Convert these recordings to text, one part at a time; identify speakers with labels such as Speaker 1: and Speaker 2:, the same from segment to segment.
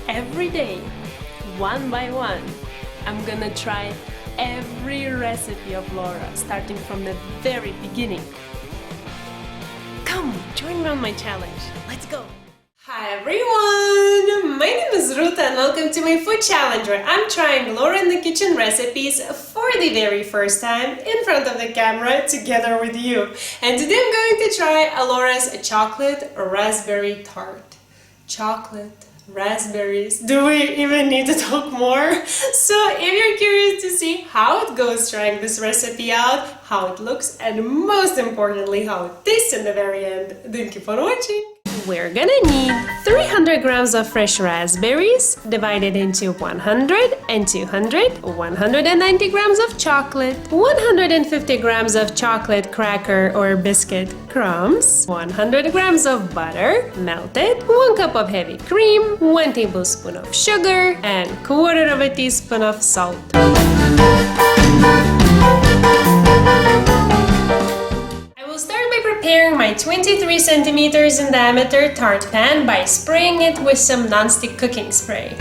Speaker 1: every day, one by one, I'm gonna try every recipe of Laura, starting from the very beginning. Come, join me on my challenge. Let's go! Hi everyone! My name is Ruta and welcome to my food challenge where I'm trying Laura in the kitchen recipes for the very first time in front of the camera together with you. And today I'm going to try Laura's chocolate raspberry tart. Chocolate, raspberries, do we even need to talk more? So if you're curious to see how it goes trying this recipe out, how it looks, and most importantly how it tastes in the very end, then keep on watching. We're gonna need 300 grams of fresh raspberries divided into 100 and 200, 190 grams of chocolate, 150 grams of chocolate cracker or biscuit crumbs, 100 grams of butter melted, 1 cup of heavy cream, 1 tablespoon of sugar, and 1/4 of a teaspoon of salt. Preparing my 23 centimeters in diameter tart pan by spraying it with some nonstick cooking spray.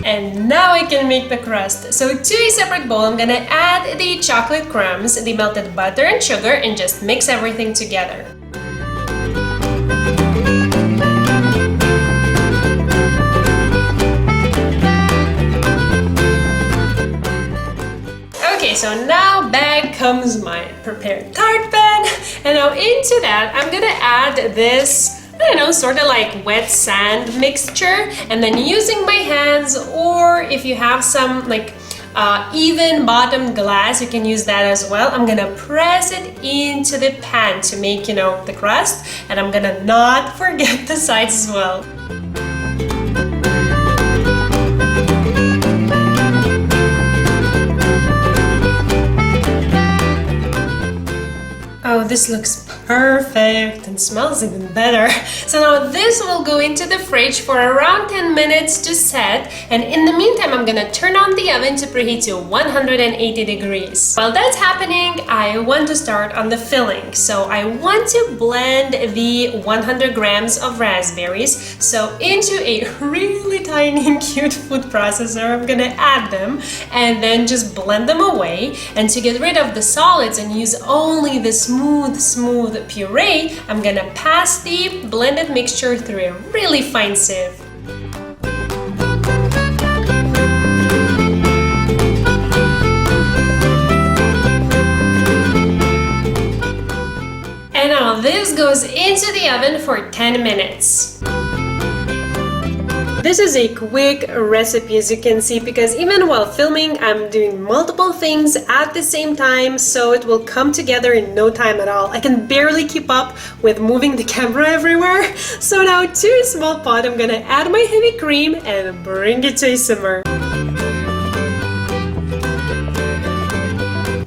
Speaker 1: And now I can make the crust. So to a separate bowl, I'm gonna add the chocolate crumbs, the melted butter and sugar, and just mix everything together. Okay, so now back comes my prepared tart pan, and now into that I'm gonna add this, I don't know, sort of like wet sand mixture, and then using my hands, or if you have some like even bottom glass, you can use that as well. I'm gonna press it into the pan to make, the crust, and I'm gonna not forget the sides as well. Oh, this looks perfect and smells even better. So now this will go into the fridge for around 10 minutes to set, and in the meantime I'm gonna turn on the oven to preheat to 180 degrees. While that's happening, I want to start on the filling. So I want to blend the 100 grams of raspberries. So into a really tiny and cute food processor, I'm gonna add them and then just blend them away. And to get rid of the solids and use only the smooth puree, I'm gonna pass the blended mixture through a really fine sieve. And now this goes into the oven for 10 minutes. This is a quick recipe, as you can see, because even while filming I'm doing multiple things at the same time, so it will come together in no time at all. I can barely keep up with moving the camera everywhere. So now to a small pot I'm gonna add my heavy cream and bring it to a simmer.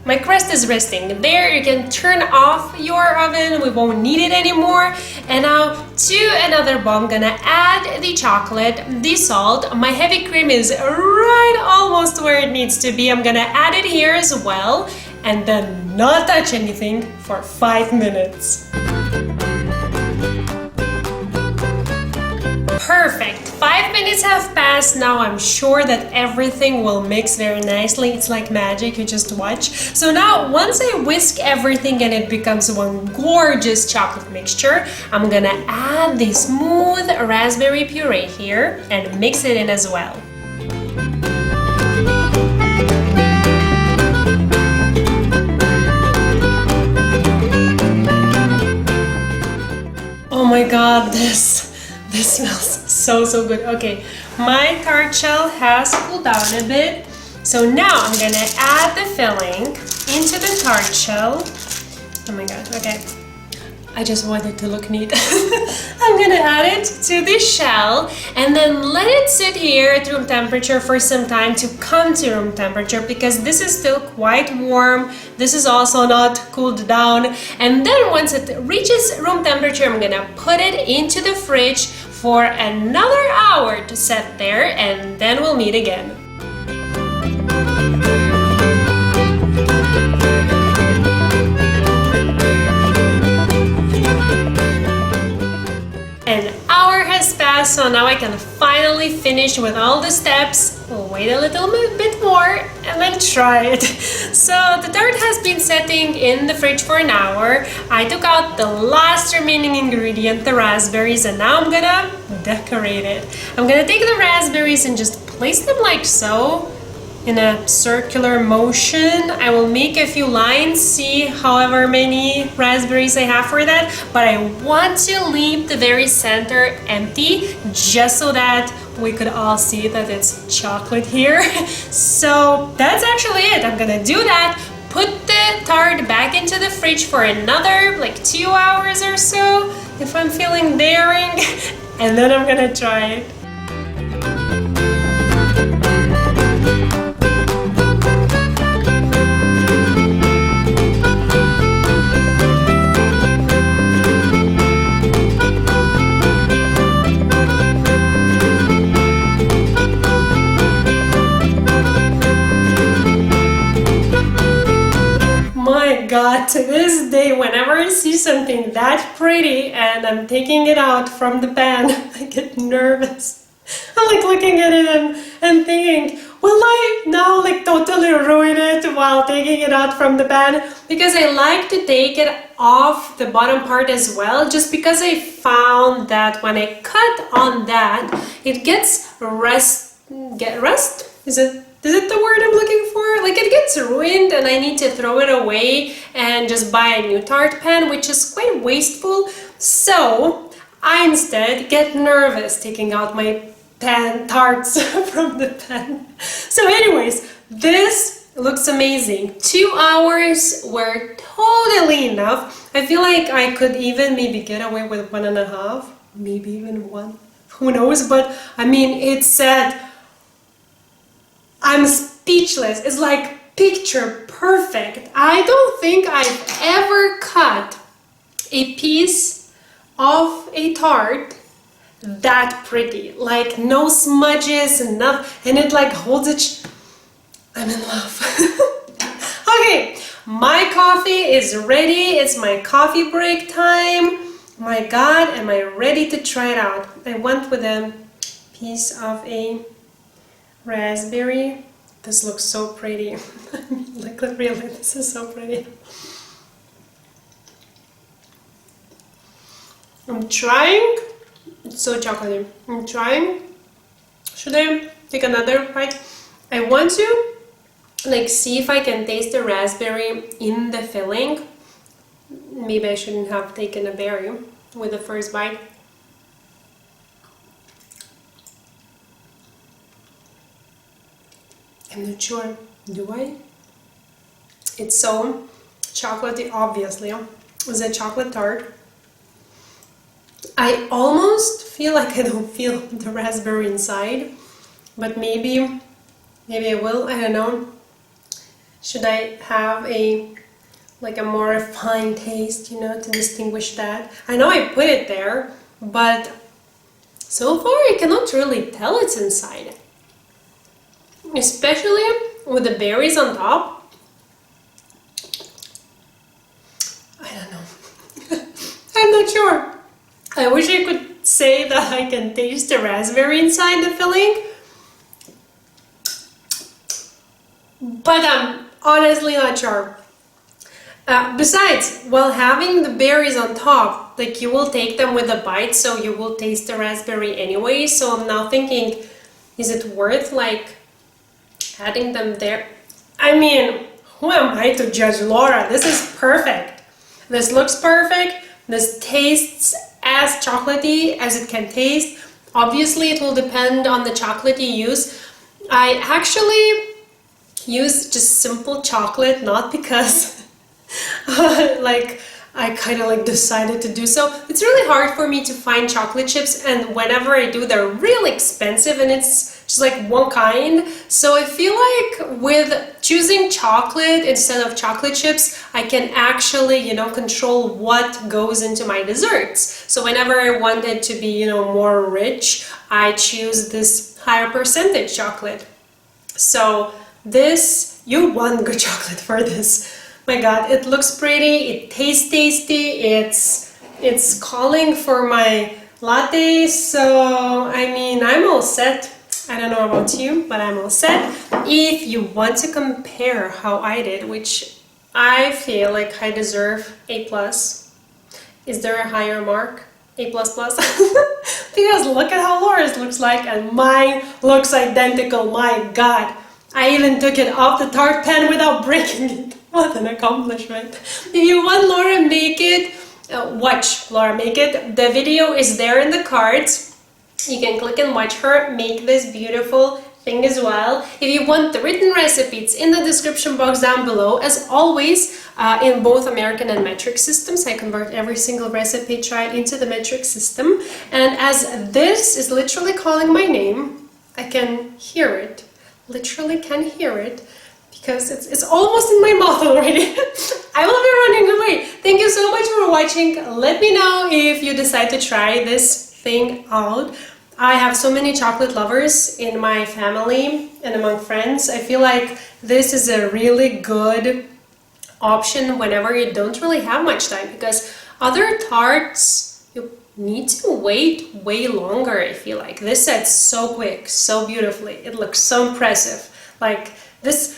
Speaker 1: My crust is resting there. You can turn off your oven, we won't need it anymore. And now to another bowl I'm gonna add the chocolate, the salt. My heavy cream is right almost where it needs to be. I'm gonna add it here as well, and then not touch anything for 5 minutes. Perfect! 5 minutes have passed. Now I'm sure that everything will mix very nicely. It's like magic, you just watch. So now once I whisk everything and it becomes one gorgeous chocolate mixture, I'm gonna add the smooth raspberry puree here and mix it in as well. Oh my god, this smells so good. Okay, my tart shell has cooled down a bit. So now I'm gonna add the filling into the tart shell. Oh my god, okay. I just want it to look neat. I'm gonna add it to the shell and then let it sit here at room temperature for some time to come to room temperature, because this is still quite warm. This is also not cooled down. And then once it reaches room temperature, I'm gonna put it into the fridge for another hour to set there, and then we'll meet again. An hour has passed so now I can finally finish with all the steps, wait a little bit more, and then try it. So the tart has been sitting in the fridge for an hour. I took out the last remaining ingredient, the raspberries, and now I'm gonna decorate it. I'm gonna take the raspberries and just place them like so, in a circular motion. I will make a few lines, see however many raspberries I have for that, but I want to leave the very center empty just so that we could all see that it's chocolate here. So that's actually it. I'm gonna do that, put the tart back into the fridge for another like 2 hours or so if I'm feeling daring, and then I'm gonna try it. God, to this day, whenever I see something that pretty and I'm taking it out from the pan, I get nervous. I'm like looking at it and thinking, will I now like totally ruin it while taking it out from the pan? Because I like to take it off the bottom part as well, just because I found that when I cut on that, it gets rust? Is it the word I'm looking for? Like it gets ruined and I need to throw it away and just buy a new tart pan, which is quite wasteful. So I instead get nervous taking out my pan tarts from the pan. So anyways, this looks amazing. 2 hours were totally enough. I feel like I could even maybe get away with 1.5, maybe even 1. Who knows? But I mean, it said, I'm speechless. It's like picture perfect. I don't think I've ever cut a piece of a tart that pretty. Like no smudges and nothing, and it like holds it. I'm in love. Okay, my coffee is ready. It's my coffee break time. My God, am I ready to try it out? I went with a piece of a raspberry. This looks so pretty. Like really, this is so pretty. I'm trying. It's so chocolatey. I'm trying. Should I take another bite? I want to like see if I can taste the raspberry in the filling. Maybe I shouldn't have taken a berry with the first bite. I'm not sure, do I? It's so chocolatey, obviously. It's a chocolate tart. I almost feel like I don't feel the raspberry inside, but maybe I will, I don't know. Should I have a more refined taste, you know, to distinguish that? I know I put it there, but so far I cannot really tell it's inside. Especially with the berries on top. I don't know. I'm not sure. I wish I could say that I can taste the raspberry inside the filling, but I'm honestly not sure. Besides, while having the berries on top, like you will take them with a bite, so you will taste the raspberry anyway. So I'm now thinking, is it worth like adding them there? I mean, who am I to judge Laura? This is perfect. This looks perfect. This tastes as chocolatey as it can taste. Obviously, it will depend on the chocolate you use. I actually use just simple chocolate, not because like I kind of like decided to do so. It's really hard for me to find chocolate chips, and whenever I do, they're really expensive, and it's just like one kind. So I feel like with choosing chocolate instead of chocolate chips, I can actually, you know, control what goes into my desserts. So whenever I want it to be, you know, more rich, I choose this higher percentage chocolate. So this, you want good chocolate for this. My God, it looks pretty, it tastes tasty, it's calling for my latte. So, I mean, I'm all set. I don't know about you, but I'm all set. If you want to compare how I did, which I feel like I deserve A+. Is there a higher mark? A++? Because look at how Laura's looks like and mine looks identical. My God. I even took it off the Tart pan without breaking it. What an accomplishment. If you want Laura make it, watch Laura make it. The video is there in the cards. You can click and watch her make this beautiful thing as well. If you want the written recipe, it's in the description box down below. As always, in both American and metric systems, I convert every single recipe tried into the metric system. And as this is literally calling my name, I can hear it. Literally can hear it. Because it's almost in my mouth already. I will be running away. Thank you so much for watching. Let me know if you decide to try this thing out. I have so many chocolate lovers in my family and among friends. I feel like this is a really good option whenever you don't really have much time, because other tarts you need to wait way longer. I feel like this sets so quick, so beautifully. It looks so impressive. Like this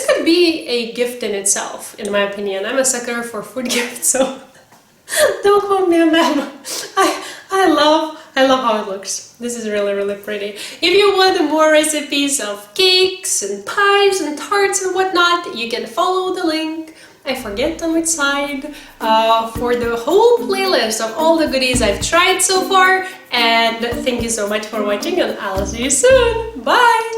Speaker 1: could be a gift in itself, in my opinion. I'm a sucker for food gifts, so don't quote me on that. I love how it looks. This is really, really pretty. If you want more recipes of cakes and pies and tarts and whatnot, you can follow the link. I forget on which side, for the whole playlist of all the goodies I've tried so far. And thank you so much for watching, and I'll see you soon. Bye!